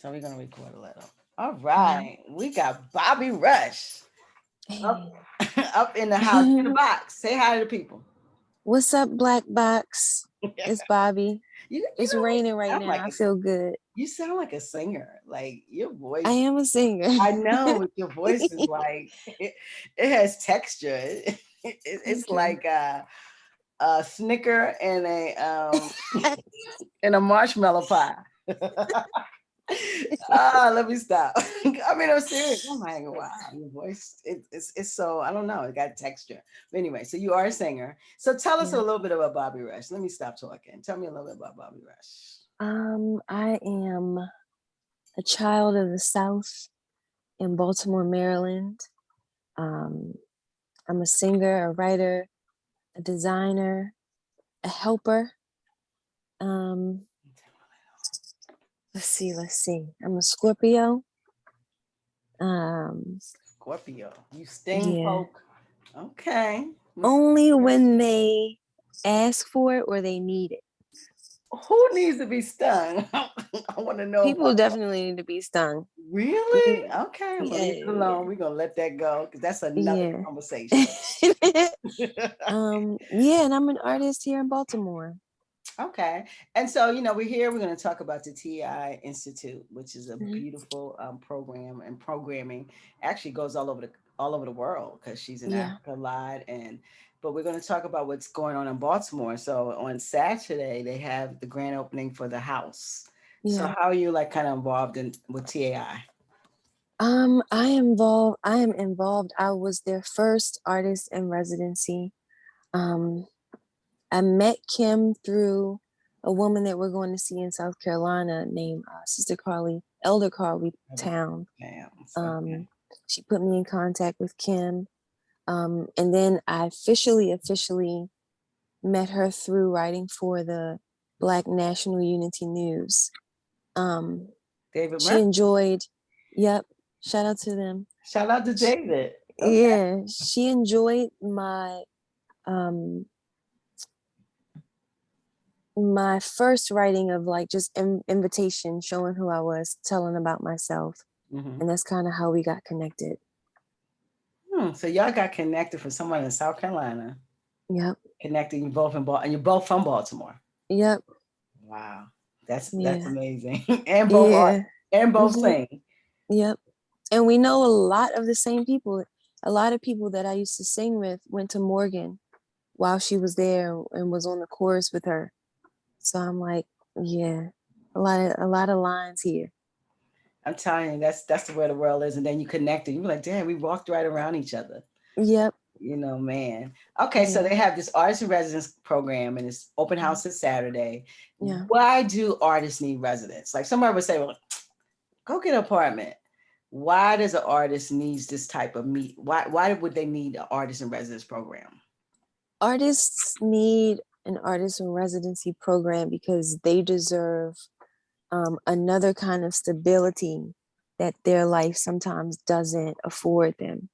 So we're gonna record a little. All right, we got Bobbi Rush up, up in the house in the box. Say hi to the people. What's up, Blakk Boxx? It's Bobbi. You It's know what? raining right now. I feel good. You sound like a singer. Like your I voice. am a singer. I know, but your voice is like it has texture. It's Thank you. like a Snicker and a marshmallow pie. Let me stop. I mean, I'm serious. I'm like, wow, your voice, it's so, I don't know, it got texture. But anyway, so you are a singer. So tell us a Yeah. little bit about Bobbi Rush. Let me stop talking. Tell me a little bit about Bobbi Rush. I am a child of the South in Baltimore, Maryland. Um, I'm a singer, a writer, a designer, a helper. Um, let's see. I'm a Scorpio. Um, Scorpio. You sting yeah. poke. Okay. Only when they ask for it or they need it. Who needs to be stung? I want to know People about definitely need to be stung. really? Okay, I'm gonna leave it Yeah, alone. We're gonna let that go because that's another yeah. conversation. Yeah, and I'm an artist here in Baltimore. Okay. And so, we're here, we're going to talk about the TI Institute, which is a Mhm. beautiful program and programming. Actually goes all over the world because she's in Yeah, Africa a lot. But we're going to talk about what's going on in Baltimore. So on Saturday, they have the grand opening for the house. So yeah. how are you like kind of involved in with TAI? I am involved. I was their first artist in residency. Um, I met Kim through a woman that we're going to see in South Carolina named Sister Carly, Elder Carly Town. Okay. Um, she put me in contact with Kim. And then I officially met her through writing for the Black National Unity News. Um, David she Murphy. enjoyed, yep, shout out to them. Shout out to David. Okay. Yeah, she enjoyed um my first writing of like just invitation, showing who I was, telling about myself, Hmm. and that's kind of how we got connected. So y'all got connected from someone in South Carolina. Yep, Connecting you both in Baltimore, and you're both from Baltimore. yep, Wow, that's yeah, amazing. And both art yeah, and both hmm, sing. yep. And we know a lot of the same people. A lot of people that I used to sing with went to Morgan while she was there and was on the chorus with her. So I'm like, yeah, a lot of lines here. I'm telling you, that's the way the world is. And then you connected. You were like, damn, we walked right around each other. Yep. Man. Okay, so Yeah. they have this artist in residence program, and it's open house this Saturday. Yeah. Why do artists need residents? Like somebody would say, well, go get an apartment. Why does an artist needs this type of meet? Why would they need an artist in residence program? Artists need an artist in residency program because they deserve another kind of stability that their life sometimes doesn't afford them.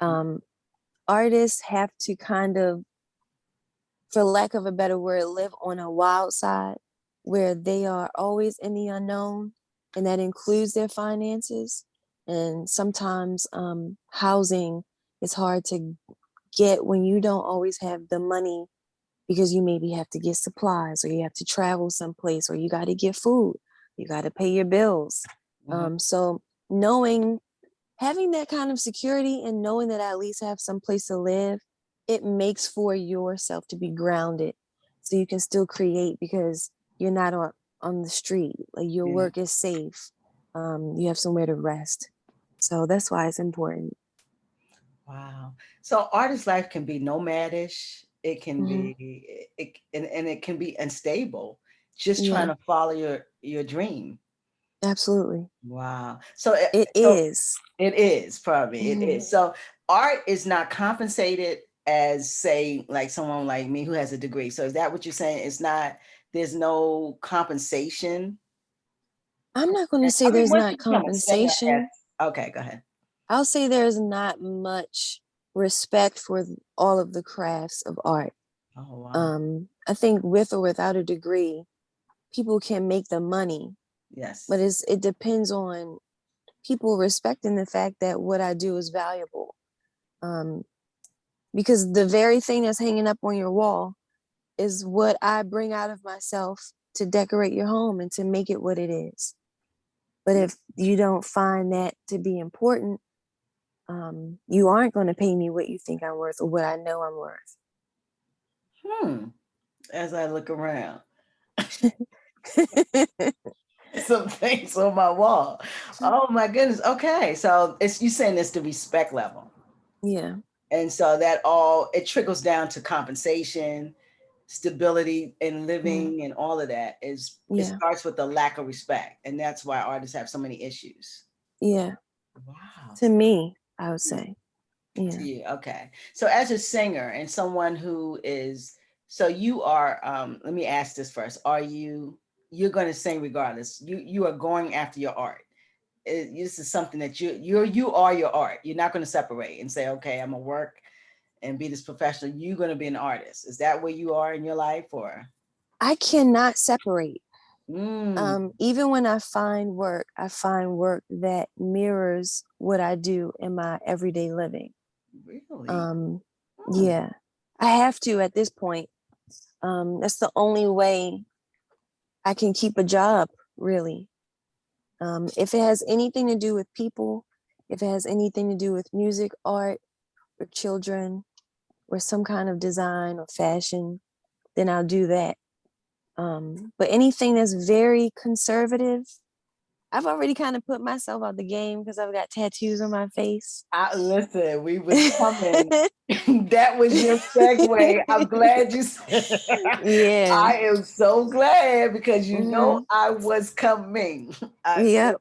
Um, Artists have to kind of, for lack of a better word, live on a wild side where they are always in the unknown, and that includes their finances. And sometimes housing is hard to get when you don't always have the money because you maybe have to get supplies or you have to travel someplace or you got to get food, you got to pay your bills. Mm-hmm. So having that kind of security and knowing that I at least have some place to live, it makes for yourself to be grounded so you can still create because you're not on the street. Like your Yeah. work is safe. You have somewhere to rest. So that's why it's important. Wow. So artist life can be nomadish. It can Hmm. be and it can be unstable. Just trying Yeah, to follow your dream. absolutely. Wow. So It so is. it is probably it Mhm. is. So art is not compensated as say like someone like me who has a degree. So is that what you're saying? It's not. There's no compensation. I'm not going to say I mean, there's once you not become a singer, compensation. okay, go ahead. I'll say there's not much respect for all of the crafts of art. Oh wow. I think with or without a degree, people can make the money, Yes. But it depends on people respecting the fact that what I do is valuable. Because the very thing that's hanging up on your wall is what I bring out of myself to decorate your home and to make it what it is. But if you don't find that to be important, you aren't going to pay me what you think I'm worth or what I know I'm worth. As I look around, some things on my wall. Oh my goodness. Okay, so it's, you saying it's the respect level, Yeah. and so that all it trickles down to compensation, stability in living, and all of that is it Yeah. starts with the lack of respect, and that's why artists have so many issues. Yeah. Wow. To me, I would To you. say. Yeah. To you. Okay. So as a singer and someone who is, so you are, let me ask this first. Are you, you're going to sing regardless. You are going after your art. This is something that you are your art. You're not going to separate and say, okay, I'm gonna work and be this professional. You're going to be an artist. Is that where you are in your life, or? I cannot separate. Mm, Even when I find work that mirrors what I do in my everyday living. really? Um, Hmm. yeah, I have to at this point. That's the only way I can keep a job, really. If it has anything to do with people, if it has anything to do with music, art, or children, or some kind of design or fashion, then I'll do that. But anything that's very conservative, I've already kind of put myself out the game because I've got tattoos on my face. Listen, we was coming. That was your segue. I'm glad you said. Yeah. I am so glad because you know Hmm. I was coming. Yep.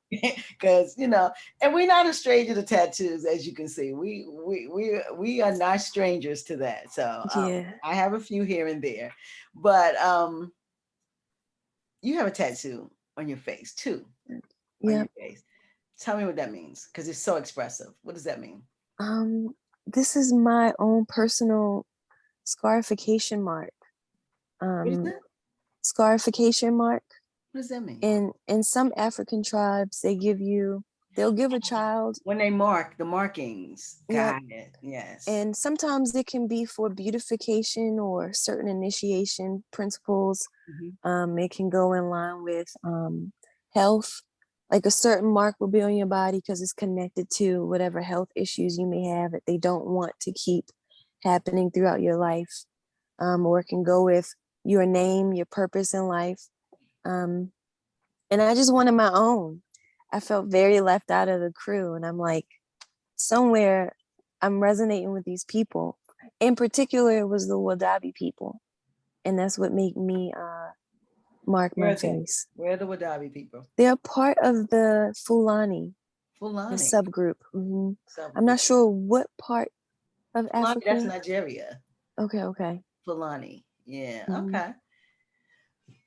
Because and we're not a stranger to tattoos, as you can see. We are not strangers to that. So Yeah. I have a few here and there, but you have a tattoo on your face too, on your Yep. face. Tell me what that means because it's so expressive. What does that mean? This is my own personal scarification mark. What is Um, that? Scarification mark. What does that mean? In some African tribes, they'll give a child. When they mark the markings. Yep. Got it. Yes. And sometimes it can be for beautification or certain initiation principles. Mhm. It can go in line with health. Like a certain mark will be on your body because it's connected to whatever health issues you may have that they don't want to keep happening throughout your life. Or it can go with your name, your purpose in life. Um, and I just wanted my own. I felt very left out of the crew. And I'm like, somewhere I'm resonating with these people. In particular, it was the Wadabi people. And that's what made me mark Where my are they? face. Where are the Wadabi people? They're part of the Fulani, a Fulani subgroup. I'm subgroup. not sure what part of Fulani, that's Africa. Nigeria. Okay, okay. Fulani. Yeah. hmm Okay.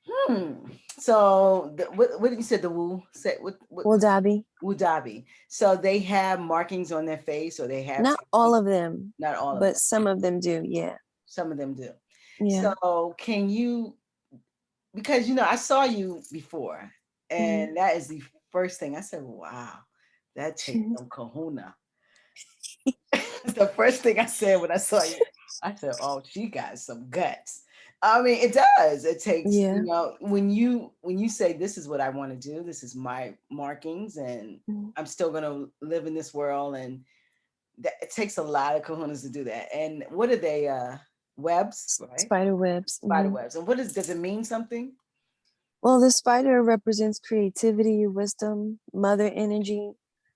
Hmm. So what did you say? The Wu said what Wadabi. Wadabi. So they have markings on their face, or they have Not all of them, not all of but them. some of them do. Yeah. Some of them do. Yeah. So can you, because I saw you before, hmm and that is the first thing I said. Wow, that takes some kahuna. The first thing I said when I saw you, I said, "Oh, she got some guts." I mean, it does. It takes, Yeah. when you say this is what I want to do, this is my markings, and Mhm. I'm still gonna live in this world, and that it takes a lot of kahunas to do that. And what are they? Webs, right? Spider webs. Spider webs. And does it mean something? Well, the spider represents creativity, wisdom, mother energy.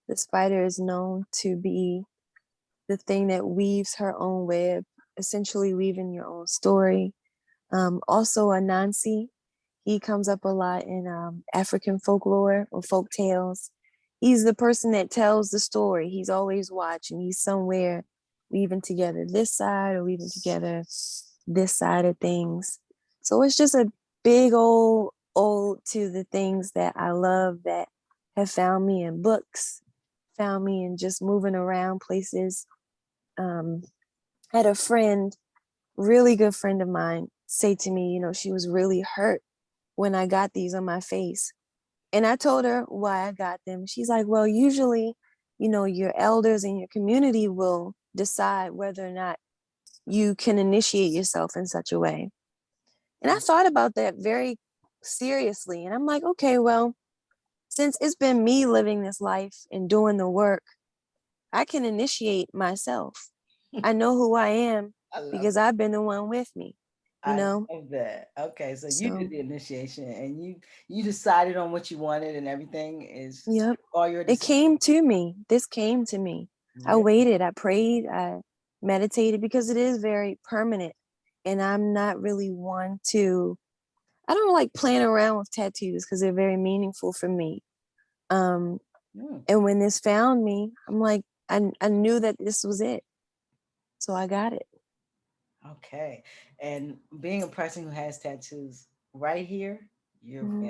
The spider is known to be the thing that weaves her own web, essentially weaving your own story. Also, Anansi, he comes up a lot in African folklore or folk tales. He's the person that tells the story. He's always watching. He's somewhere weaving together this side or weaving together this side of things. So it's just a big old ode to the things that I love that have found me in books, found me in just moving around places. Um, had a friend, really good friend of mine, say to me, she was really hurt when I got these on my face. And I told her why I got them. She's like, well, usually, your elders in your community will decide whether or not you can initiate yourself in such a way. And I thought about that very seriously. And I'm like, okay, well, since it's been me living this life and doing the work, I can initiate myself. I know who I am I love because I've been the one with me, you I know? love that. Okay, so you did So, the initiation and you decided on what you wanted and everything is yep. all your It decision. came to me. This came to me. I Really? waited, I prayed, I meditated because it is very permanent. And I'm not really one to, I don't like playing around with tattoos because they're very meaningful for me. Um, Hmm. and when this found me, I'm like, I knew that this was it. So I got it. Okay. And being a person who has tattoos right here, you're Mhm.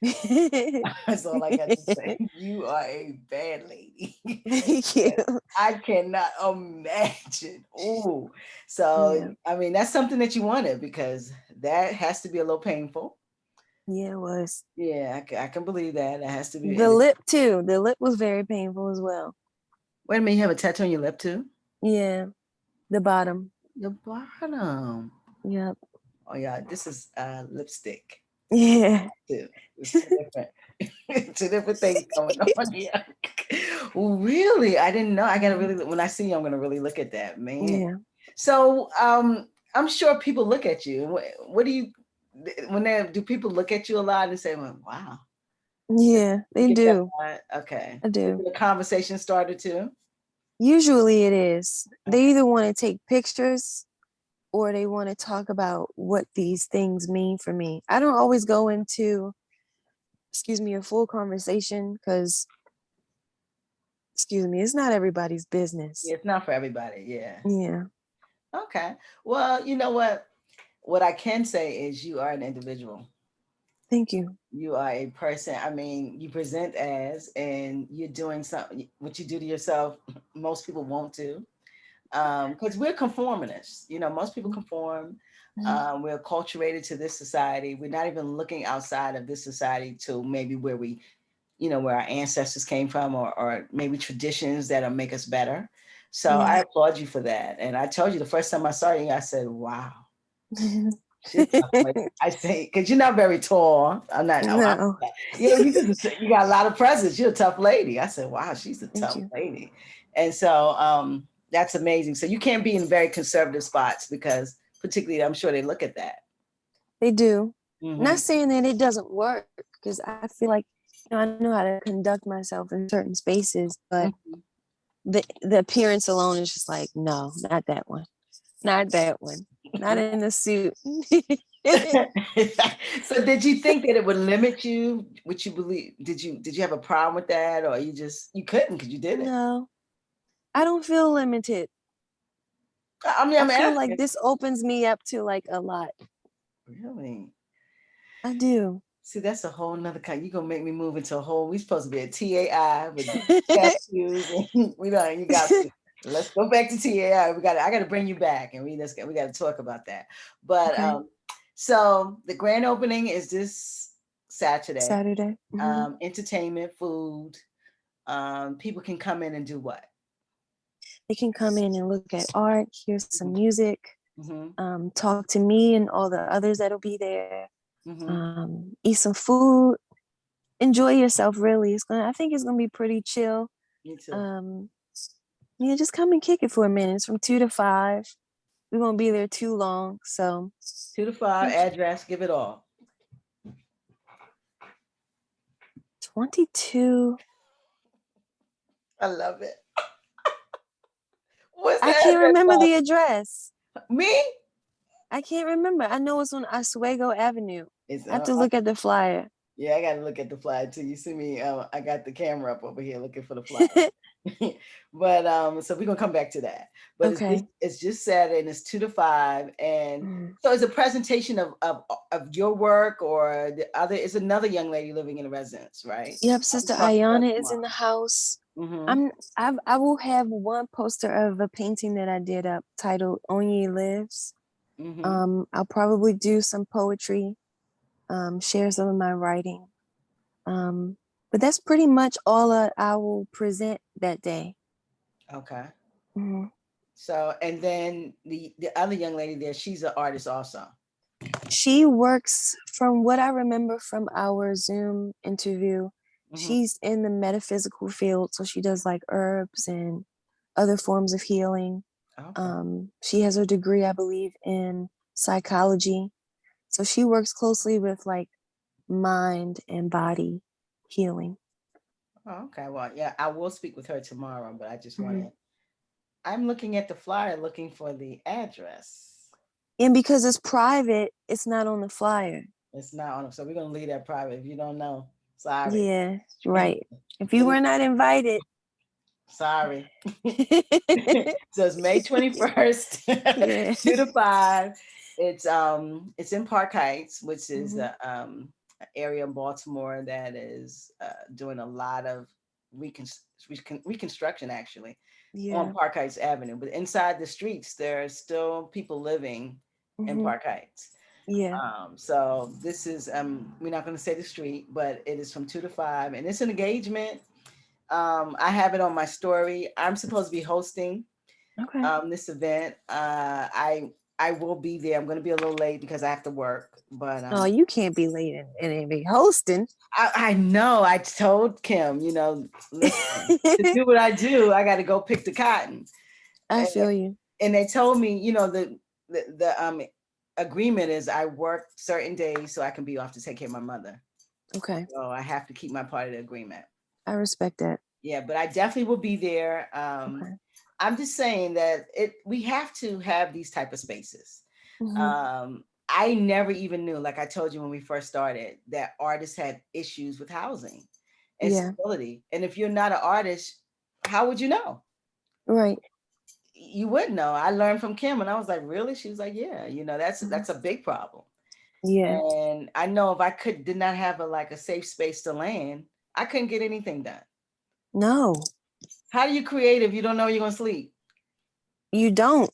bad. That's all I got to say. You are a bad lady. Thank you. I cannot imagine. Ooh. Yeah. So, I mean, that's something that you wanted because that has to be a little painful. Yeah, it was. Yeah, I can believe that. It has to be. The lip too. The lip was very painful as well. Wait a minute, you have a tattoo on your lip too? Yeah, the bottom. The bottom. Yep. Oh yeah, this is lipstick Yeah. too. It's two different, two different things going on here. Really? I didn't know. I gotta Mhm. really when I see you, I'm gonna really look at that, man. Yeah. So I'm sure people look at you. What do you when they do people look at you a lot and say, well, wow, Yeah, you they get that do. vibe? Okay. I Is do. it a conversation starter too? Usually it is. They Okay. either want to take pictures or they want to talk about what these things mean for me. I don't always go into, excuse me, a full conversation because, excuse me, it's not everybody's business. Yeah, it's not for everybody. Yeah. Yeah. Okay. Well, you know what? What I can say is you are an individual. Thank you. You are a person. I mean, you present as, and you're doing something. What you do to yourself, most people won't do, because we're conformists. You know, most people conform. Mhm. We're acculturated to this society. We're not even looking outside of this society to maybe where we, where our ancestors came from, or maybe traditions that'll make us better. So I Yeah. applaud you for that. And I told you the first time I saw you, I said, "Wow." She's tough lady. I say, because you're not very tall. I'm not. No. You got a lot of presence. You're a tough lady. I said, wow, she's a Thank tough you. lady. And so that's amazing. So you can't be in very conservative spots because, particularly, I'm sure they look at that. They do. Not Hmm. saying that it doesn't work because I feel like I know how to conduct myself in certain spaces, but the appearance alone is just like, no, not that one. Not that one. Not in the suit. So did you think that it would limit you? What you believe? Did you have a problem with that, or you couldn't because you did it? No, I don't feel limited. I mean, I I'm feel like asking. this opens me up to like a lot. Really? I do. See, that's a whole nother kind. You're gonna make me move into a whole. We supposed to be at TAI with tattoos, and we don't. You got to. Let's go back to TAI. We got. I got to bring you back, and we got to talk about that. But Okay. so the grand opening is this Saturday. Saturday. Hmm. Entertainment, food. People can come in and do what? They can come in and look at art, hear some Hmm. music, Hmm. talk to me and all the others that'll be there. Hmm. Eat some food, enjoy yourself. Really, I think it's gonna be pretty chill. Me too. Um, yeah, just come and kick it for a minute. It's from 2 to 5. We won't be there too long, so 2 to 5 thank you. address. Give it all. 22. I love it. What's the I can't address, remember Bob? the address. Me? I can't remember. I know it's on Oswego Avenue. It's I have to look at the flyer. Yeah, I gotta look at the flyer too. You see me, I got the camera up over here looking for the flyer. But so we're gonna come back to that. But Okay. it's just Saturday and it's 2 to 5. And Mm. so it's a presentation of your work or the other is another young lady living in a residence, right? Yep, I'm Sister talking about Ayana is in tomorrow. the house. Mm-hmm. I will have one poster of a painting that I did up titled Onye Lives. Mm-hmm. I'll probably do some poetry, share some of my writing. But that's pretty much all I will present that day. Okay. Mhm. So, and then the other young lady there, she's an artist also. She works, from what I remember from our Zoom interview, Hmm. she's in the metaphysical field. So she does like herbs and other forms of healing. Okay. She has a degree, I believe, in psychology. So she works closely with like mind and body healing. Oh, okay. Well, yeah, I will speak with her tomorrow, but I just Mhm. wanted, I'm looking at the flyer looking for the address. And because it's private, it's not on the flyer. It's not on, so we're gonna leave that private. If you don't know, sorry. Yeah, right. If you But were it's, not invited, sorry. So it's May 21st, yeah. 2 to 5. It's in Park Heights, which is Mhm. a area in Baltimore that is doing a lot of reconstruction actually on Yeah. Park Heights Avenue. But inside the streets, there are still people living in Mhm. Park Heights. Yeah. So this is we're not going to say the street, but it is from 2 to 5, and it's an engagement. I have it on my story. I'm supposed to be hosting Okay. this event. I will be there. I'm going to be a little late because I have to work, but Oh, you can't be late and be hosting. I know. I told Kim, listen, to do what I do, I got to go pick the cotton, I and, feel you. and they told me, the agreement is I work certain days so I can be off to take care of my mother. Okay. So I have to keep my part of the agreement. I respect that. Yeah, but I definitely will be there. Okay. I'm just saying that we have to have these type of spaces. Hmm. I never even knew, like I told you when we first started, that artists had issues with housing and Yeah. stability. And if you're not an artist, how would you know? Right. You wouldn't know. I learned from Kim, and I was like, really? She was like, yeah, Mhm. that's a big problem. Yeah. And I know if I did not have a safe space to land, I couldn't get anything done. No, How do you create if you don't know you're gonna sleep? you don't.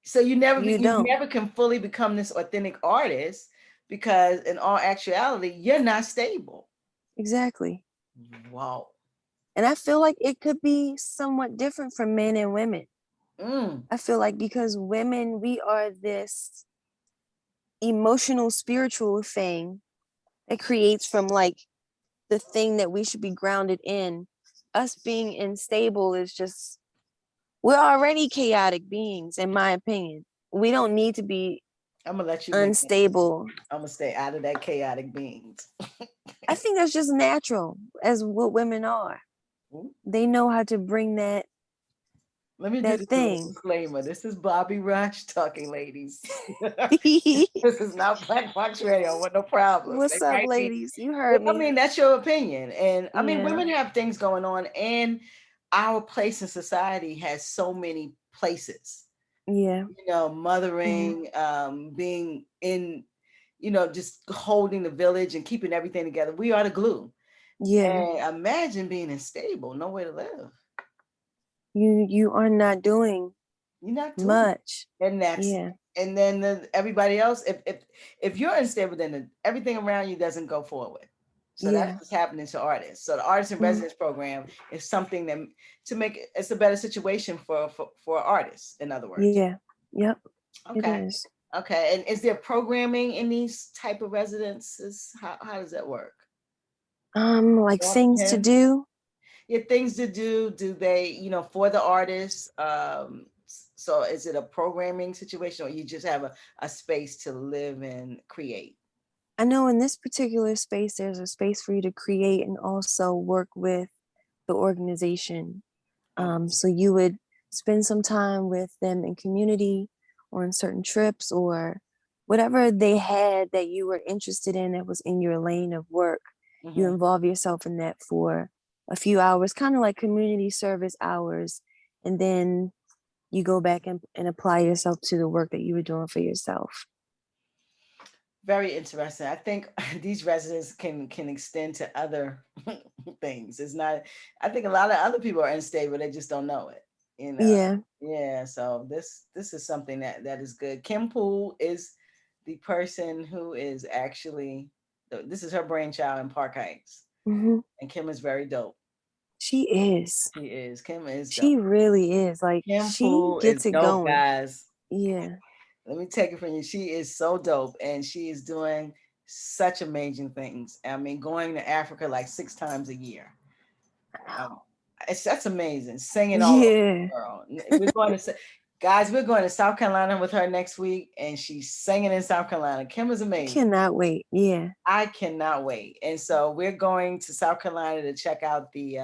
So You you don't. never can fully become this authentic artist because in all actuality, you're not stable. Exactly. Wow. And I feel like it could be somewhat different from men and women. Mm. I feel like because women, we are this emotional, spiritual thing that creates from like the thing that we should be grounded in. Us being unstable is just, we're already chaotic beings, in my opinion. We don't need to be I'm gonna let you make it. unstable. I'm gonna stay out of that chaotic beings. I think that's just natural as what women are. They know how to bring that Let me do that this little thing. disclaimer. This is Bobbi Rush talking, ladies. This is not Blakk Boxx Radio. I want no problems. They What's up, might be. ladies? You Well, heard I me. mean, that's your opinion, and I mean, Yeah. women have things going on, and our place in society has so many places. Yeah. Hmm. Mothering, being in, just holding the village and keeping everything together. We are the glue. Yeah. And imagine being unstable, nowhere to live. You are not doing You're not doing much. it. Yeah. And then everybody else, if you're unstable, then everything around you doesn't go forward. So that's Yeah. what's happening to artists. So the artist in Mhm. residence program is something that to make it's a better situation for artists, in other words. Yeah. Yep. It Okay. is. Okay. And is there programming in these type of residences? How does that work? Like Walk things to in. do. Yeah, things to do they, for the artists? So is it a programming situation, or you just have a space to live and create? I know in this particular space, there's a space for you to create and also work with the organization. Okay. So you would spend some time with them in community or in certain trips or whatever they had that you were interested in that was in your lane of work. You Hmm. involve yourself in that for a few hours, kind of like community service hours. And then you go back and apply yourself to the work that you were doing for yourself. Very interesting. I think these residents can extend to other things. It's not. I think a lot of other people are unstable. They just don't know it. You know. Yeah. Yeah. So this is something that is good. Kim Poole is the person who is actually This is her brainchild in Park Heights, Hmm. and Kim is very dope. She is. She is. Kim is dope. She really is. Like Kim she Pool is gets it dope, going. guys. Yeah. Let me take it from you. She is so dope, and she is doing such amazing things. I mean, going to Africa like 6 times a year. Um, that's amazing. Singing all over Yeah. the world. We're going to guys. We're going to South Carolina with her next week, and she's singing in South Carolina. Kim is I amazing. cannot wait. Yeah. I cannot wait. And so we're going to South Carolina to check out the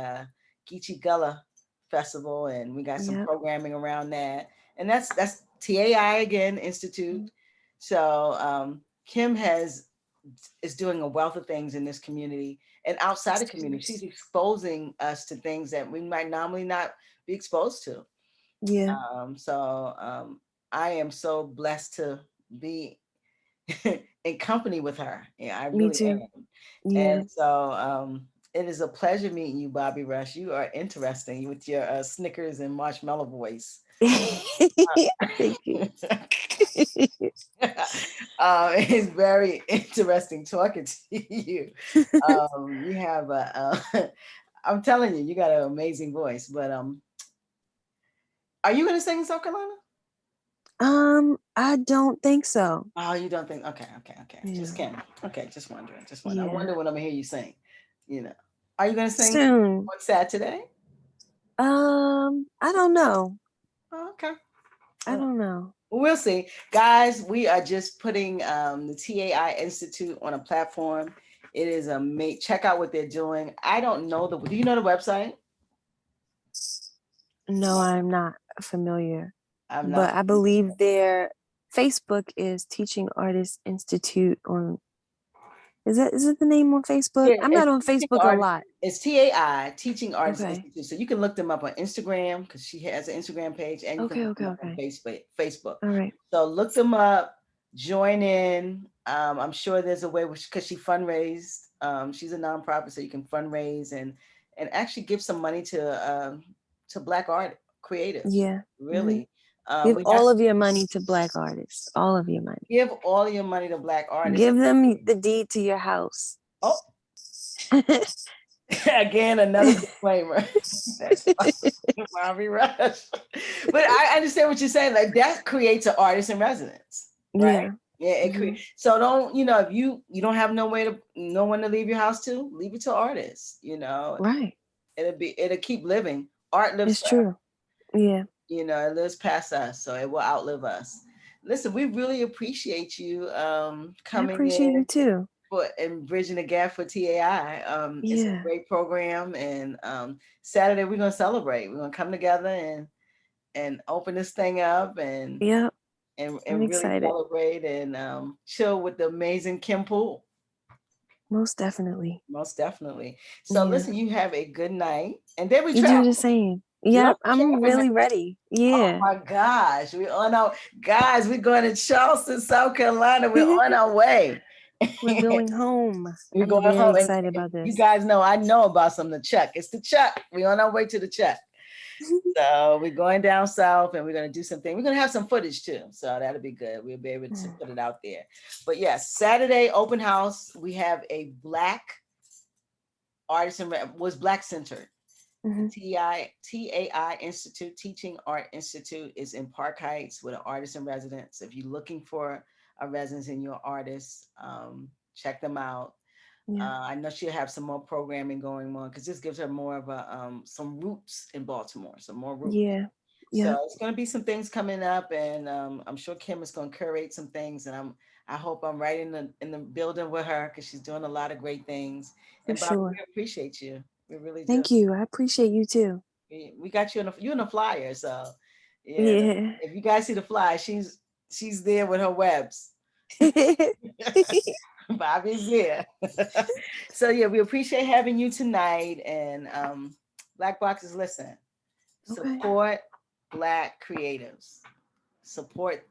Geechee Gullah Festival, and we got some Yep. programming around that. And that's TAI again Institute. So Kim is doing a wealth of things in this community and outside the community. She's exposing us to things that we might normally not be exposed to. Yeah. So I am so blessed to be in company with her. Yeah, I Me really too. am. Yeah. And so it is a pleasure meeting you, Bobbi Rush. You are interesting with your Snickers and marshmallow voice. Thank you. It's very interesting talking to you. You have I'm telling you, you got an amazing voice. But are you going to sing in South Carolina? I don't think so. Oh, you don't think? Okay, okay, okay. Just Yeah. Kim. Okay, just wondering. Just wondering. I Yeah. wonder when I'm gonna hear you sing. You know, are you gonna sing Soon. on Saturday? I don't know. Oh, okay. I don't know. We'll see. Guys, we are just putting the TAI Institute on a platform. It is a check out what they're doing. I don't know do you know the website? No, I'm not familiar. I'm not. But I believe their Facebook is Teaching Artists Institute on is it the name on Facebook? Yeah, I'm not it's on teaching Facebook a artists. lot. It's TAI, Teaching Artists Okay. Institute. So you can look them up on Instagram because she has an Instagram page, and you can Okay, look okay, them up on okay. Facebook. All right. So look them up, join in. I'm sure there's a way because she fundraised. She's a nonprofit, so you can fundraise and actually give some money to Black art creatives. Yeah. Hmm. Really, Give we have all of your money to Black artists. All of your money. give all your money to Black artists. Give them the deed to your house. Oh, again, another disclaimer. That's Bobbi Rush. But I understand what you're saying. Like that creates an artist in residence, right? Yeah. Yeah, it Hmm. so don't if you don't have no one to leave your house to, leave it to artists. Right. It'll keep living. Art lives It's forever. true. Yeah. It lives past us, so it will outlive us. Listen, we really appreciate you I coming appreciate you in too. and bridging the gap for TAI. It's a Yeah. great program, and Saturday we're gonna celebrate. We're gonna come together and open this thing up and Yep. and I'm and really excited. celebrate and chill with the amazing Kim Pool. Most definitely. Most definitely. So Yeah. listen, you have a good night, and then we You do travel. the same. We're gonna Yep. be I'm traveling. really ready. Oh Yeah. my gosh, we're on our guys. We're going to Charleston, South Carolina. We're on our way. We're going home. We're I'm going very home, and excited about you this. guys know I know about some of the Chuck. It's the Chuck. We're on our way to the Chuck. So we're going down south, and we're going to do something. We're going to have some footage too, so that'll be good. We'll be able to put it out there. But yes, Saturday open house. We have a Black artist and was Black centered. The Hmm. TAI Institute, Teaching Art Institute, is in Park Heights with an artist in residence. If you're looking for a residence and you're an artist, check them out. Yeah. I know she'll have some more programming going on because this gives her more of some roots in Baltimore, some more roots. Yeah. So Yeah. it's going to be some things coming up, and I'm sure Kim is going to curate some things, and I hope I'm right in the building with her because she's doing a lot of great things. For And Bobby, we sure. appreciate you. We really do. Thank you. I appreciate you too. We got you in a flyer, so yeah. Yeah. If you guys see the flyer, she's there with her webs. Bobby's there. So yeah, we appreciate having you tonight. And Blakk Boxx is listen. Okay. Support Black creatives. Support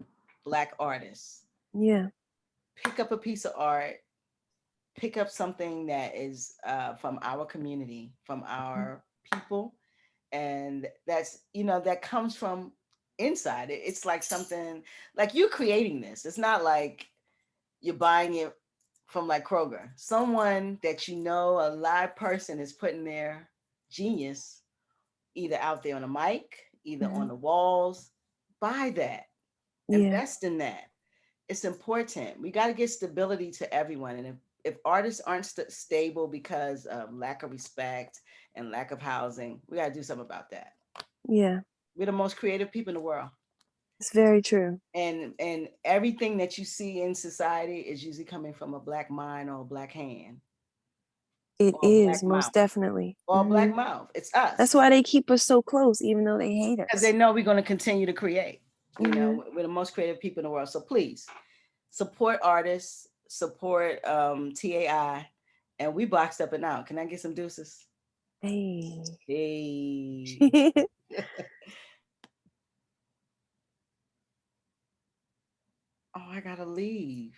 Black artists. Yeah. Pick up a piece of art. Pick up something that is from our community, from our people, and that comes from inside. It's like something like you're creating this. It's not like you're buying it from like Kroger, someone that you know, a live person is putting their genius either out there on a mic, either on Mhm. the walls. Buy that, Yeah, invest in that. It's important. We got to get stability to everyone. And if artists aren't stable because of lack of respect and lack of housing, we got to do something about that. yeah, We're the most creative people in the world. it's very true. And everything that you see in society is usually coming from a black mind or a black hand It or a is black most mouth definitely. or a black mouth. It's That's us why they keep us so close, even though they hate because they us. know we're going to continue to create. You Hmm. know, we're the most creative people in the world. So please support artists, support TAI, and we boxed up and out. Can I get some deuces? Hey. Hey. Oh, I gotta leave.